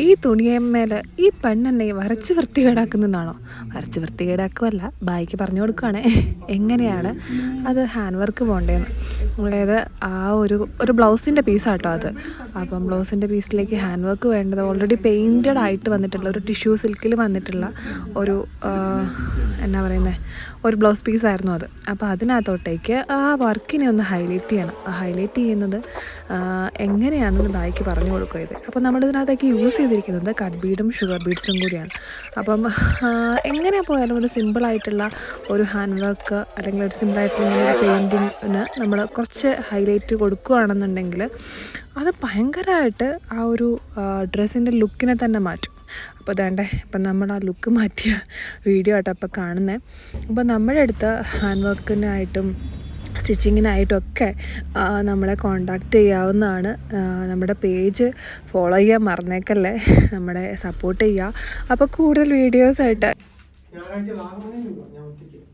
ഈ തുണിയമ്മേൽ ഈ പെണ്ണെന്നെ വരച്ച് വൃത്തികേടാക്കുന്നതാണോ? വരച്ച് വൃത്തികേടാക്കുമല്ല, ബായിക്ക് പറഞ്ഞു കൊടുക്കുകയാണേ എങ്ങനെയാണ് അത് ഹാൻഡ് വർക്ക് പോകേണ്ടതെന്ന്. അതായത് ആ ഒരു ബ്ലൗസിൻ്റെ പീസാട്ടോ അത്. അപ്പം ബ്ലൗസിൻ്റെ പീസിലേക്ക് ഹാൻഡ് വർക്ക് വേണ്ടത് ഓൾറെഡി പെയിൻറ്റഡ് ആയിട്ട് വന്നിട്ടുള്ള ഒരു ടിഷ്യൂ സിൽക്കിൽ വന്നിട്ടുള്ള ഒരു എന്നാ പറയുന്നത് ഒരു ബ്ലൗസ് പീസായിരുന്നു അത്. അപ്പോൾ അതിനകത്തോട്ടേക്ക് ആ വർക്കിനെ ഒന്ന് ഹൈലൈറ്റ് ചെയ്യണം. ആ ഹൈലൈറ്റ് ചെയ്യുന്നത് എങ്ങനെയാണെന്ന് ബായിക്ക് പറഞ്ഞു കൊടുക്കുക ഇത്. അപ്പോൾ നമ്മളിതിനകത്തേക്ക് യൂസ് ചെയ്തിരിക്കുന്നത് കട്ട് ബീഡും ഷുഗർ ബീഡ്സും കൂടിയാണ്. അപ്പം എങ്ങനെ പോയാലും ഒരു സിമ്പിളായിട്ടുള്ള ഒരു ഹാൻഡ് വർക്ക് അല്ലെങ്കിൽ ഒരു സിമ്പിളായിട്ടുള്ള ഒരു പെയിൻറ്റിങ്ങിന് നമ്മൾ കുറച്ച് ഹൈലൈറ്റ് കൊടുക്കുകയാണെന്നുണ്ടെങ്കിൽ അത് ഭയങ്കരമായിട്ട് ആ ഒരു ഡ്രസ്സിൻ്റെ ലുക്കിനെ തന്നെ മാറ്റും. അപ്പോൾ അതേണ്ടേ ഇപ്പം നമ്മൾ ആ ലുക്ക് മാറ്റിയ വീഡിയോ ആട്ടോ അപ്പോൾ കാണുന്നത്. അപ്പോൾ നമ്മുടെ അടുത്ത് ഹാൻഡ് വർക്കിനായിട്ടും സ്റ്റിച്ചിങ്ങിനായിട്ടൊക്കെ നമ്മളെ കോണ്ടാക്റ്റ് ചെയ്യാവുന്നതാണ്. നമ്മുടെ പേജ് ഫോളോ ചെയ്യാൻ മറന്നേക്കല്ലേ, നമ്മുടെ സപ്പോർട്ട് ചെയ്യുക. അപ്പോൾ കൂടുതൽ വീഡിയോസായിട്ട്